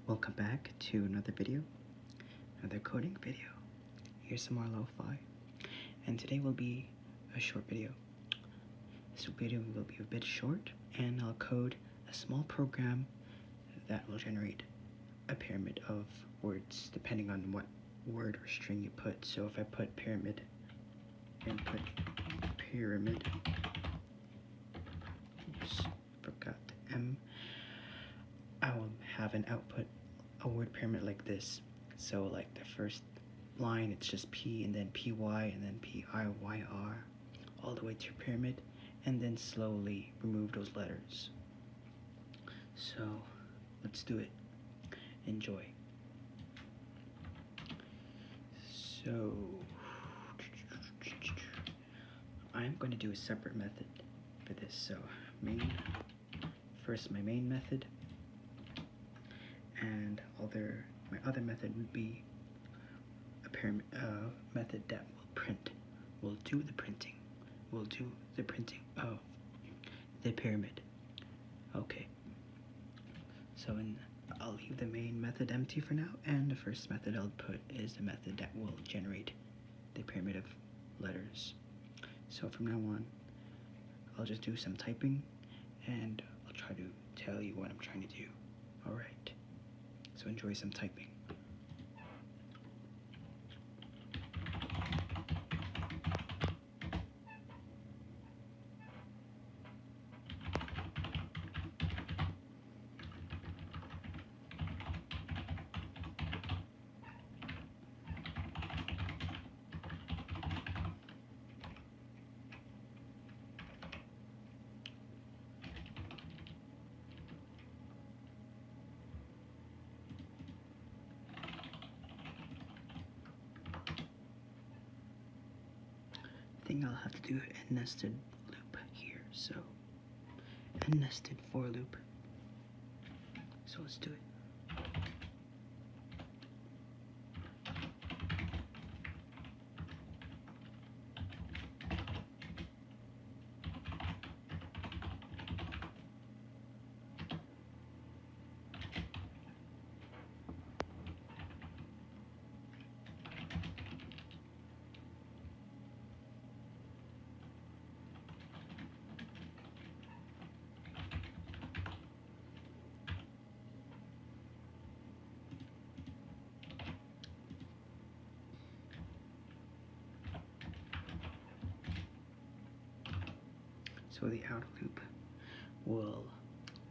Welcome back to another video, another coding video. Here's some more lo-fi, and today will be a short video. This video will be a bit short, and I'll code a small program that will generate a pyramid of words depending on what word or string you put. So if I put pyramid and put pyramid, oops, forgot the M, I will have an output, a word pyramid like this. So like the first line, it's just P and then PY and then PIYR all the way to pyramid, and then slowly remove those letters. So let's do it. Enjoy. So I'm going to do a separate method for this. So first my main method, and my other method would be a pyramid method that will do the printing of the pyramid. Okay, so I'll leave the main method empty for now, and the first method I'll put is the method that will generate the pyramid of letters. So from now on, I'll just do some typing, and I'll try to tell you what I'm trying to do. Alright, so enjoy some typing. I think I'll have to do a nested loop here, so a nested for loop. So let's do it. So the outer loop will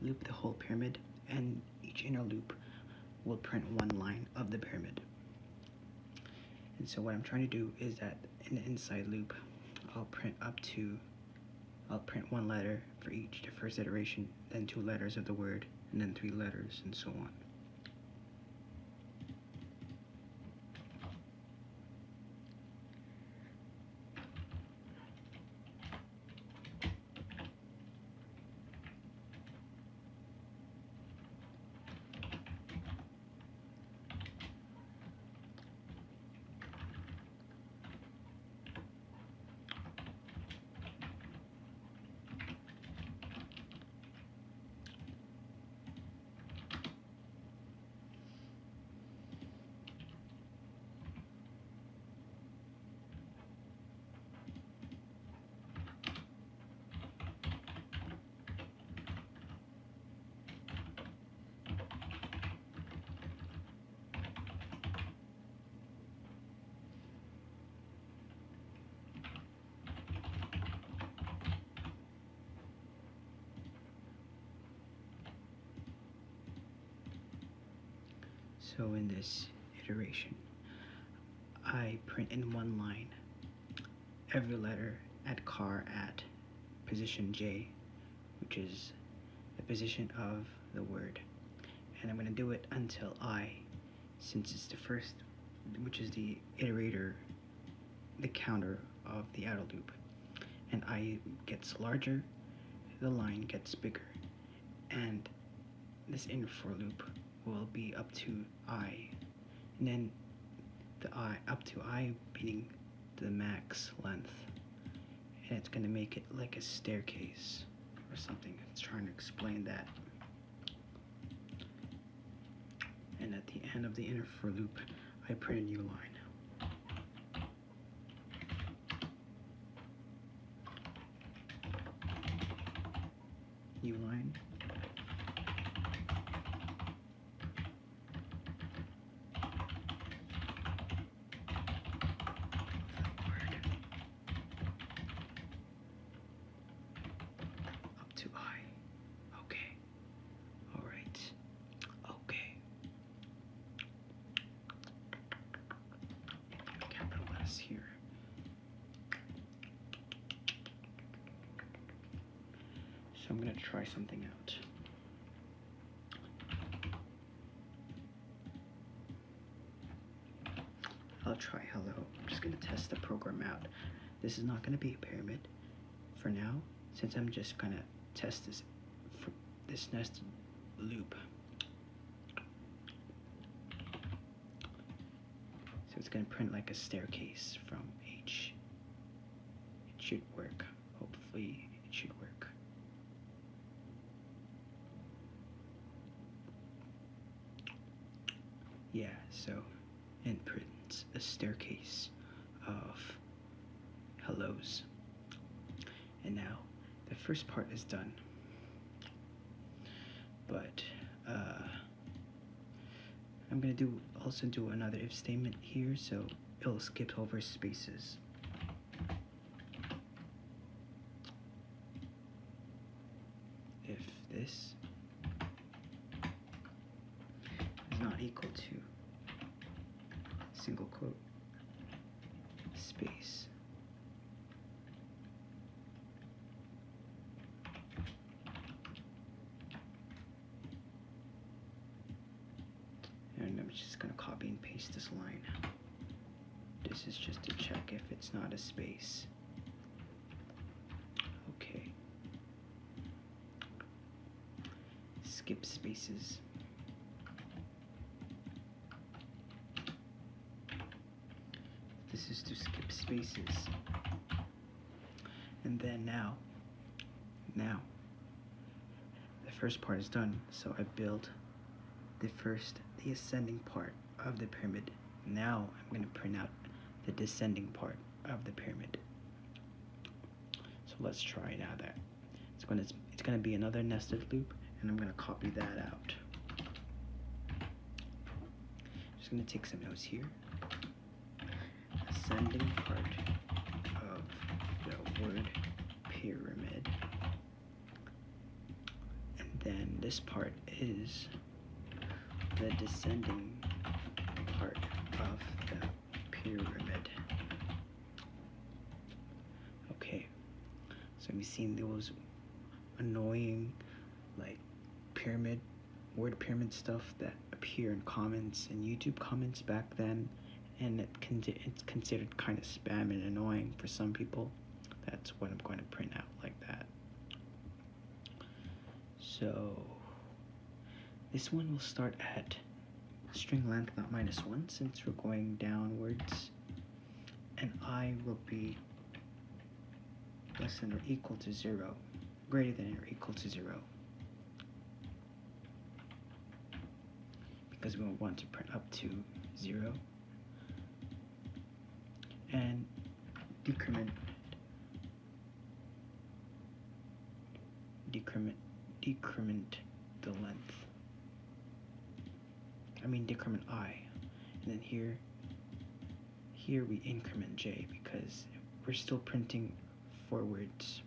loop the whole pyramid, and each inner loop will print one line of the pyramid. And so what I'm trying to do is that in the inside loop, I'll print one letter for each, the first iteration, then 2 letters of the word, and then 3 letters, and so on. So in this iteration, I print in one line every letter at position J, which is the position of the word. And I'm going to do it until I, since it's the first, which is the iterator, the counter of the outer loop. And I gets larger, the line gets bigger, and this inner for loop will be up to I, and then the I up to I being the max length, and it's going to make it like a staircase or something. It's trying to explain that. then at the end of the inner for loop, I print a new line. New line. Up to I. Okay. All right. Okay. Capital S here. So I'm going to try something out. I'll try hello. I'm just going to test the program out. This is not going to be a pyramid for now, since I'm just going to test this for this nested loop. So it's going to print like a staircase from H. It should work. Hopefully it should work. Yeah, so it prints a staircase of hellos. And now the first part is done. But I'm gonna also do another if statement here, so it'll skip over spaces. If this is not equal to single quote space, and I'm just going to copy and paste this line. This is just to check if it's not a space. Okay. Skip spaces. This is to skip spaces. And then now, the first part is done. So I built the ascending part of the pyramid. Now I'm going to print out the descending part of the pyramid. So let's try now that. It's going to be another nested loop, and I'm going to copy that out. Just going to take some notes here. Ascending part of the word pyramid, and then this part is the descending part of the pyramid. Okay, so we've seen those annoying like word pyramid stuff that appear in comments and YouTube comments back then, and it's considered kind of spam and annoying for some people. That's what I'm going to print out like that. So this one will start at string length not -1, since we're going downwards, and I will be less than or equal to 0, greater than or equal to 0, because we want to print up to 0. And decrement the length. Decrement I, and then here we increment J, because we're still printing forwards.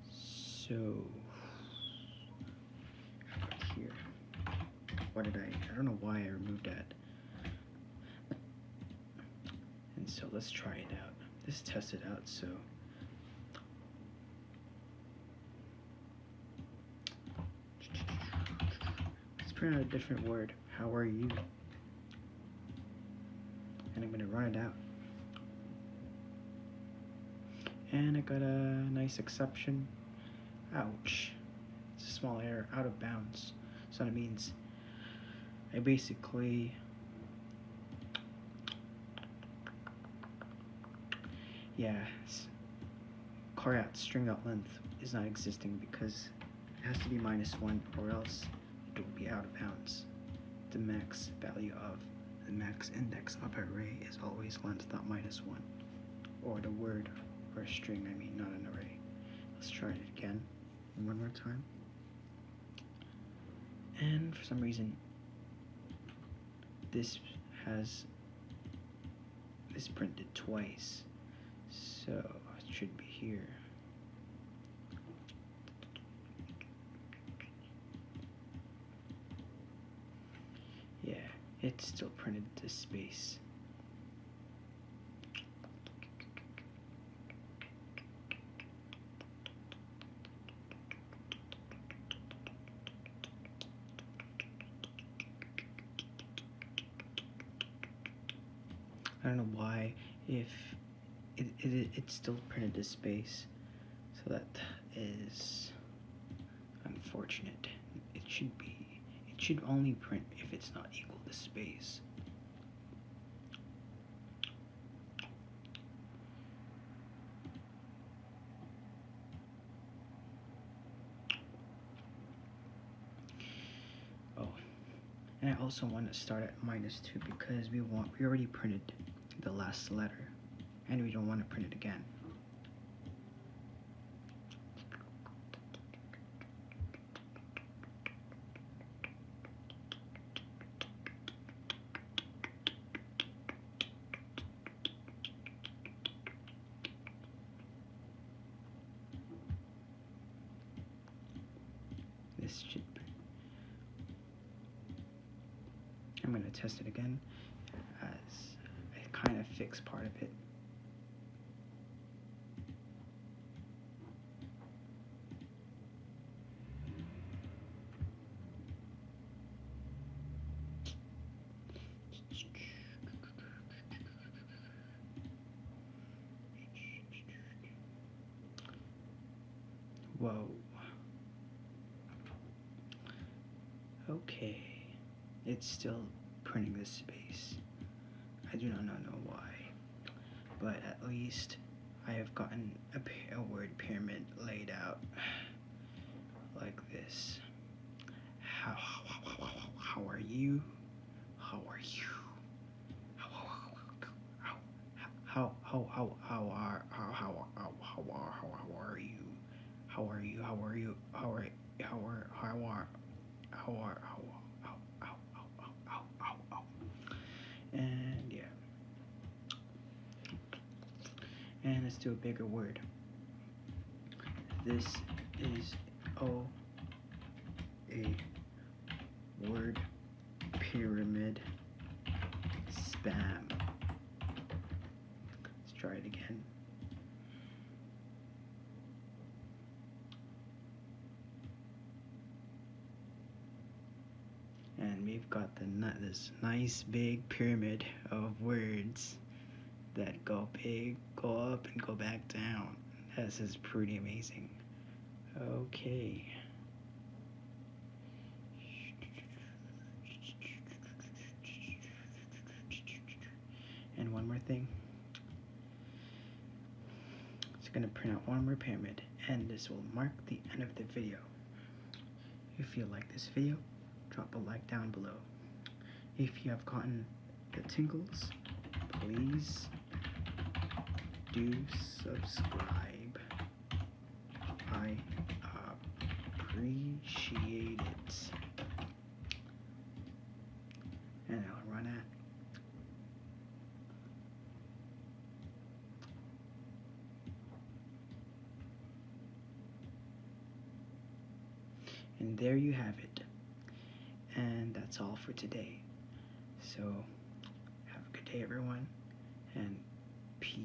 So here, I don't know why I removed that. And so let's try it out. Let's test it out. So let's print out a different word. How are you? And I'm gonna run it out. And I got a nice exception. Ouch. It's a small error, out of bounds. So that means I basically car out string out length is not existing because has to be -1 or else it will be out of bounds. The max value of the max index of an array is always length dot -1, or the word or a string, I mean, not an array. Let's try it again one more time. And for some reason, this printed twice, so it should be here. Yeah, it's still printed this space. I don't know why, if it's still printed this space, so that is unfortunate. It should only print if it's not equal to space. Oh, and I also want to start at -2 because we already printed the last letter, and we don't want to print it again. This should be. I'm going to test it again as I kind of fix part of it. Whoa. Okay. It's still printing this space. I do not know why. But at least I have gotten a word pyramid laid out like this. How are you? How are you? How are you? How are you? And yeah. And let's do a bigger word. This is a word pyramid spam. Let's try it again. And we've got this nice big pyramid of words that go big, go up, and go back down. This is pretty amazing. Okay. And one more thing. It's going to print out one more pyramid, and this will mark the end of the video. If you like this video, drop a like down below. If you have gotten the tingles, please do subscribe. I appreciate it. And I'll run at. And there you have it. And that's all for today. So have a good day, everyone, and peace.